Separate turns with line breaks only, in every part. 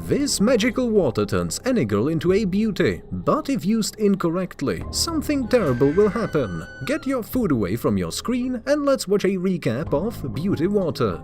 This magical water turns any girl into a beauty, but if used incorrectly, something terrible will happen. Get your food away from your screen and let's watch a recap of Beauty Water.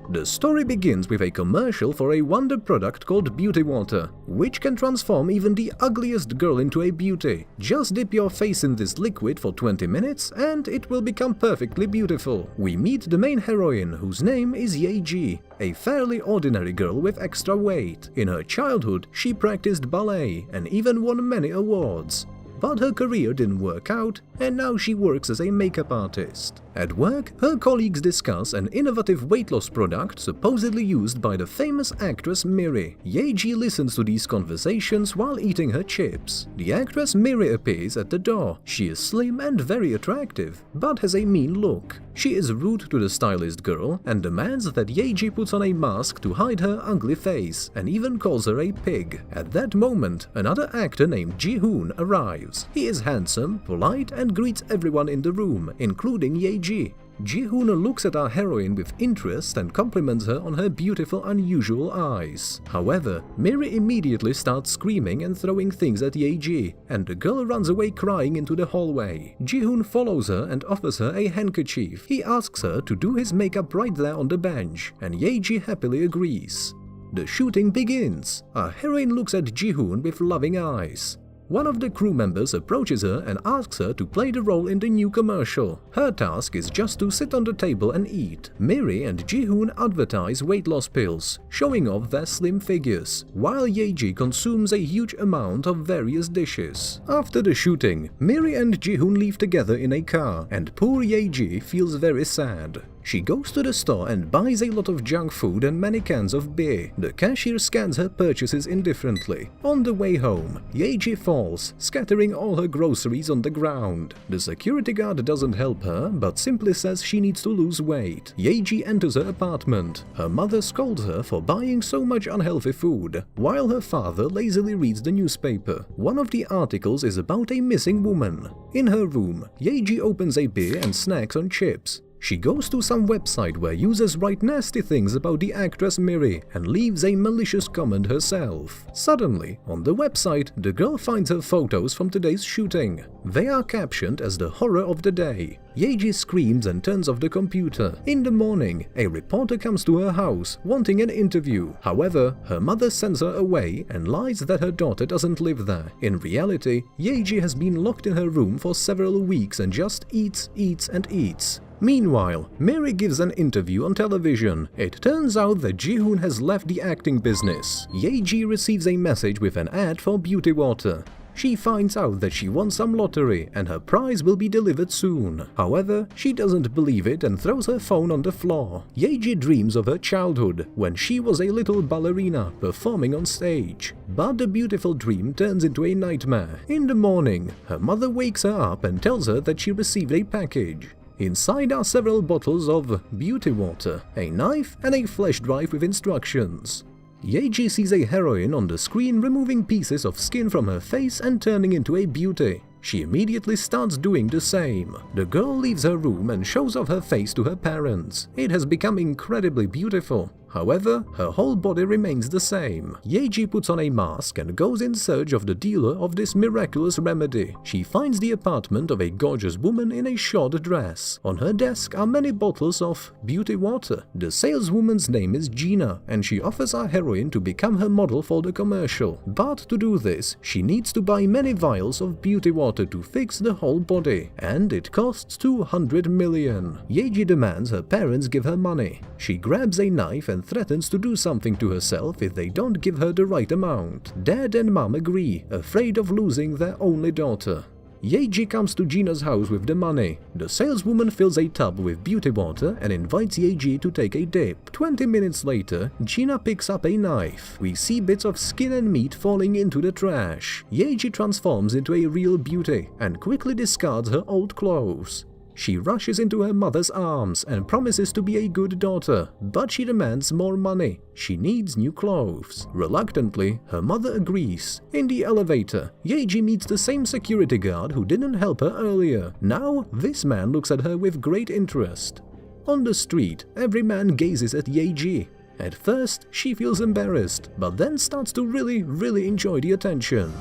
The story begins with a commercial for a wonder product called Beauty Water, which can transform even the ugliest girl into a beauty. Just dip your face in this liquid for 20 minutes and it will become perfectly beautiful. We meet the main heroine, whose name is Yeji, a fairly ordinary girl with extra weight. In her childhood, she practiced ballet and even won many awards. But her career didn't work out, and now she works as a makeup artist. At work, her colleagues discuss an innovative weight loss product supposedly used by the famous actress Miri. Yeji listens to these conversations while eating her chips. The actress Miri appears at the door. She is slim and very attractive, but has a mean look. She is rude to the stylist girl and demands that Yeji puts on a mask to hide her ugly face, and even calls her a pig. At that moment, another actor named Ji-hoon arrives. He is handsome, polite, and greets everyone in the room, including Yeji. Ji-hoon looks at our heroine with interest and compliments her on her beautiful, unusual eyes. However, Miri immediately starts screaming and throwing things at Yeji, and the girl runs away crying into the hallway. Ji-hoon follows her and offers her a handkerchief. He asks her to do his makeup right there on the bench, and Yeji happily agrees. The shooting begins. Our heroine looks at Ji-hoon with loving eyes. One of the crew members approaches her and asks her to play the role in the new commercial. Her task is just to sit on the table and eat. Miri and Ji-hoon advertise weight loss pills, showing off their slim figures, while Yeji consumes a huge amount of various dishes. After the shooting, Miri and Ji-hoon leave together in a car, and poor Yeji feels very sad. She goes to the store and buys a lot of junk food and many cans of beer. The cashier scans her purchases indifferently. On the way home, Yeji falls, scattering all her groceries on the ground. The security guard doesn't help her, but simply says she needs to lose weight. Yeji enters her apartment. Her mother scolds her for buying so much unhealthy food, while her father lazily reads the newspaper. One of the articles is about a missing woman. In her room, Yeji opens a beer and snacks on chips. She goes to some website where users write nasty things about the actress Miri and leaves a malicious comment herself. Suddenly, on the website, the girl finds her photos from today's shooting. They are captioned as the horror of the day. Yeji screams and turns off the computer. In the morning, a reporter comes to her house, wanting an interview. However, her mother sends her away and lies that her daughter doesn't live there. In reality, Yeji has been locked in her room for several weeks and just eats, and eats. Meanwhile, Miri gives an interview on television. It turns out that Ji-hoon has left the acting business. Yeji receives a message with an ad for Beauty Water. She finds out that she won some lottery and her prize will be delivered soon. However, she doesn't believe it and throws her phone on the floor. Yeji dreams of her childhood, when she was a little ballerina performing on stage. But the beautiful dream turns into a nightmare. In the morning, her mother wakes her up and tells her that she received a package. Inside are several bottles of Beauty Water, a knife, and a flash drive with instructions. Yeji sees a heroine on the screen removing pieces of skin from her face and turning into a beauty. She immediately starts doing the same. The girl leaves her room and shows off her face to her parents. It has become incredibly beautiful. However, her whole body remains the same. Yeji puts on a mask and goes in search of the dealer of this miraculous remedy. She finds the apartment of a gorgeous woman in a short dress. On her desk are many bottles of Beauty Water. The saleswoman's name is Gina, and she offers our heroine to become her model for the commercial. But to do this, she needs to buy many vials of Beauty Water to fix the whole body, and it costs 200 million. Yeji demands her parents give her money. She grabs a knife and threatens to do something to herself if they don't give her the right amount. Dad and Mom agree, afraid of losing their only daughter. Yeji comes to Gina's house with the money. The saleswoman fills a tub with Beauty Water and invites Yeji to take a dip. 20 minutes later, Gina picks up a knife. We see bits of skin and meat falling into the trash. Yeji transforms into a real beauty and quickly discards her old clothes. She rushes into her mother's arms and promises to be a good daughter, but she demands more money. She needs new clothes. Reluctantly, her mother agrees. In the elevator, Yeji meets the same security guard who didn't help her earlier. Now, this man looks at her with great interest. On the street, every man gazes at Yeji. At first, she feels embarrassed, but then starts to really enjoy the attention.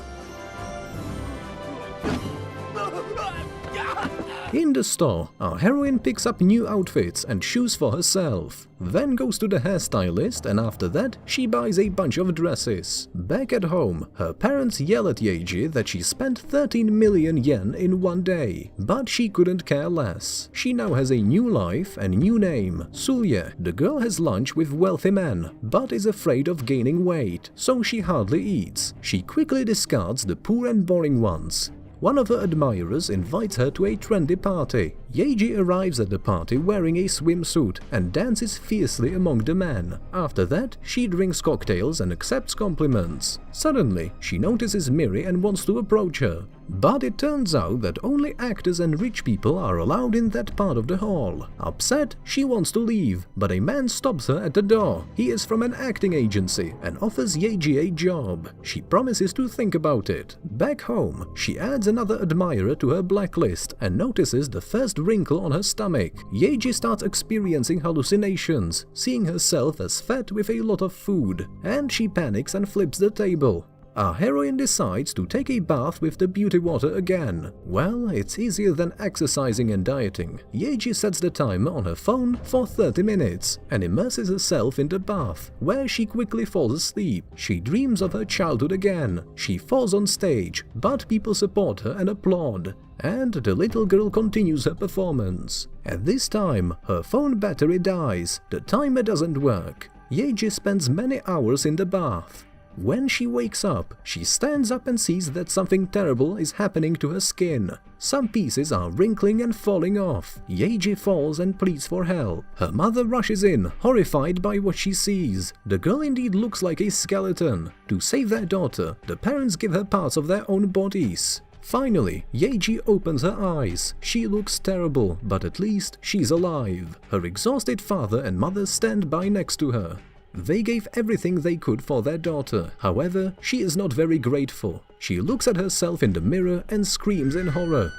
In the store, our heroine picks up new outfits and shoes for herself, then goes to the hairstylist, and after that she buys a bunch of dresses. Back at home, her parents yell at Yeji that she spent 13 million yen in one day, but she couldn't care less. She now has a new life and new name, Sulye. The girl has lunch with wealthy men, but is afraid of gaining weight, so she hardly eats. She quickly discards the poor and boring ones. One of her admirers invites her to a trendy party. Yeji arrives at the party wearing a swimsuit and dances fiercely among the men. After that, she drinks cocktails and accepts compliments. Suddenly, she notices Miri and wants to approach her. But it turns out that only actors and rich people are allowed in that part of the hall. Upset, she wants to leave, but a man stops her at the door. He is from an acting agency and offers Yeji a job. She promises to think about it. Back home, she adds another admirer to her blacklist and notices the first wrinkle on her stomach. Yeji starts experiencing hallucinations, seeing herself as fat with a lot of food, and she panics and flips the table. Our heroine decides to take a bath with the beauty water again. Well, it's easier than exercising and dieting. Yeji sets the timer on her phone for 30 minutes and immerses herself in the bath, where she quickly falls asleep. She dreams of her childhood again. She falls on stage, but people support her and applaud. And the little girl continues her performance. At this time, her phone battery dies. The timer doesn't work. Yeji spends many hours in the bath. When she wakes up, she stands up and sees that something terrible is happening to her skin. Some pieces are wrinkling and falling off. Yeji falls and pleads for help. Her mother rushes in, horrified by what she sees. The girl indeed looks like a skeleton. To save their daughter, the parents give her parts of their own bodies. Finally, Yeji opens her eyes. She looks terrible, but at least she's alive. Her exhausted father and mother stand by next to her. They gave everything they could for their daughter. However, she is not very grateful. She looks at herself in the mirror and screams in horror.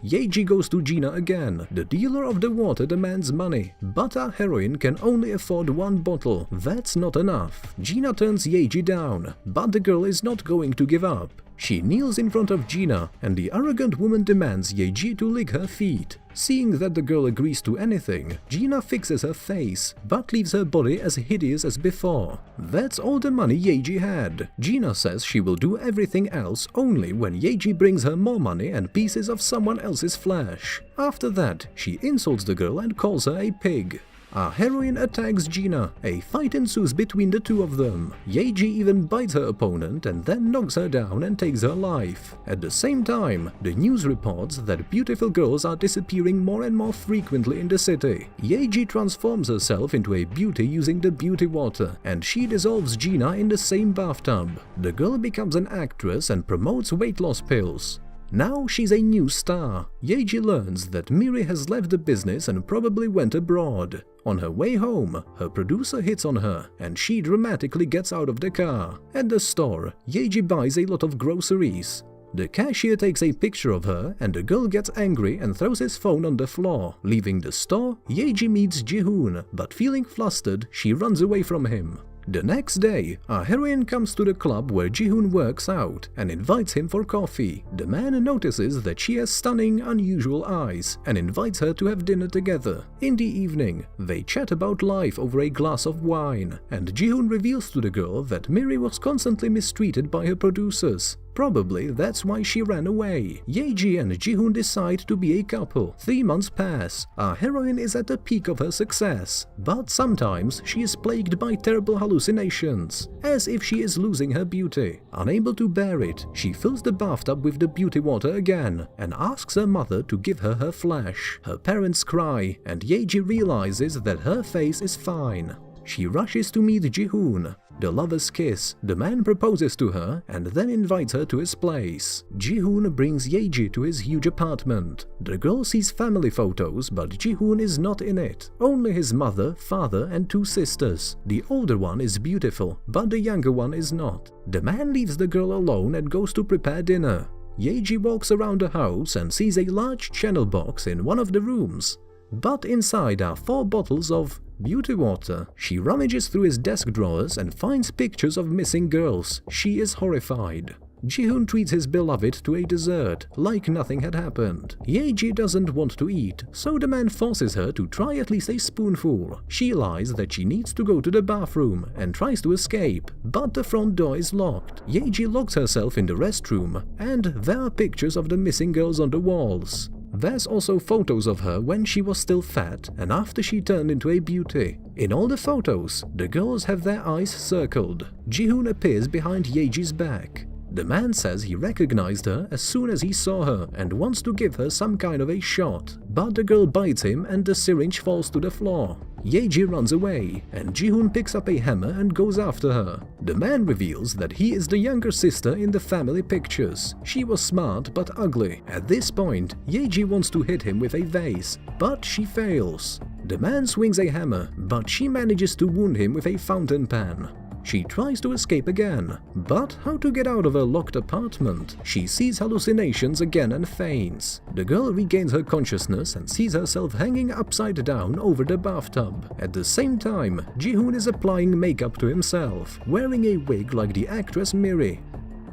Yeji goes to Gina again. The dealer of the water demands money, but our heroine can only afford one bottle. That's not enough. Gina turns Yeji down, but the girl is not going to give up. She kneels in front of Gina, and the arrogant woman demands Yeji to lick her feet. Seeing that the girl agrees to anything, Gina fixes her face, but leaves her body as hideous as before. That's all the money Yeji had. Gina says she will do everything else only when Yeji brings her more money and pieces of someone else's flesh. After that, she insults the girl and calls her a pig. Our heroine attacks Gina. A fight ensues between the two of them. Yeji even bites her opponent and then knocks her down and takes her life. At the same time, the news reports that beautiful girls are disappearing more and more frequently in the city. Yeji transforms herself into a beauty using the beauty water, and she dissolves Gina in the same bathtub. The girl becomes an actress and promotes weight loss pills. Now she's a new star. Yeji learns that Miri has left the business and probably went abroad. On her way home, her producer hits on her, and she dramatically gets out of the car. At the store, Yeji buys a lot of groceries. The cashier takes a picture of her, and the girl gets angry and throws his phone on the floor. Leaving the store, Yeji meets Ji-hoon, but feeling flustered, she runs away from him. The next day, our heroine comes to the club where Ji-hoon works out and invites him for coffee. The man notices that she has stunning, unusual eyes and invites her to have dinner together. In the evening, they chat about life over a glass of wine, and Ji-hoon reveals to the girl that Miri was constantly mistreated by her producers. Probably that's why she ran away. Yeji and Ji-hoon decide to be a couple. 3 months pass. Our heroine is at the peak of her success, but sometimes she is plagued by terrible hallucinations, as if she is losing her beauty. Unable to bear it, she fills the bathtub with the beauty water again and asks her mother to give her her flesh. Her parents cry, and Yeji realizes that her face is fine. She rushes to meet Ji-hoon. The lovers kiss, the man proposes to her and then invites her to his place. Ji-hoon brings Yeji to his huge apartment. The girl sees family photos, but Ji-hoon is not in it. Only his mother, father and 2 sisters. The older one is beautiful, but the younger one is not. The man leaves the girl alone and goes to prepare dinner. Yeji walks around the house and sees a large channel box in one of the rooms. But inside are 4 bottles of beauty water. She rummages through his desk drawers and finds pictures of missing girls. She is horrified. Ji-hoon treats his beloved to a dessert, like nothing had happened. Ye-ji doesn't want to eat, so the man forces her to try at least a spoonful. She lies that she needs to go to the bathroom and tries to escape, but the front door is locked. Ye-ji locks herself in the restroom, and there are pictures of the missing girls on the walls. There's also photos of her when she was still fat and after she turned into a beauty. In all the photos, the girls have their eyes circled. Ji-hoon appears behind Ye-ji's back. The man says he recognized her as soon as he saw her and wants to give her some kind of a shot, but the girl bites him and the syringe falls to the floor. Ye-ji runs away, and Ji-hoon picks up a hammer and goes after her. The man reveals that he is the younger sister in the family pictures. She was smart but ugly. At this point, Ye-ji wants to hit him with a vase, but she fails. The man swings a hammer, but she manages to wound him with a fountain pen. She tries to escape again, but how to get out of her locked apartment? She sees hallucinations again and faints. The girl regains her consciousness and sees herself hanging upside down over the bathtub. At the same time, Ji-hoon is applying makeup to himself, wearing a wig like the actress Miri.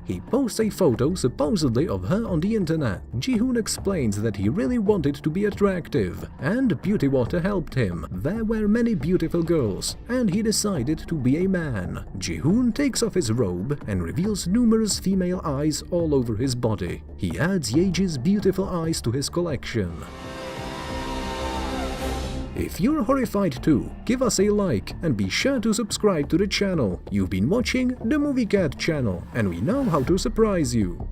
He posts a photo supposedly of her on the internet. Ji-hoon explains that he really wanted to be attractive, and beauty water helped him. There were many beautiful girls, and he decided to be a man. Ji-hoon takes off his robe and reveals numerous female eyes all over his body. He adds Ye-ji's beautiful eyes to his collection. If you're horrified too, give us a like and be sure to subscribe to the channel. You've been watching the Movie Cat channel, and we know how to surprise you.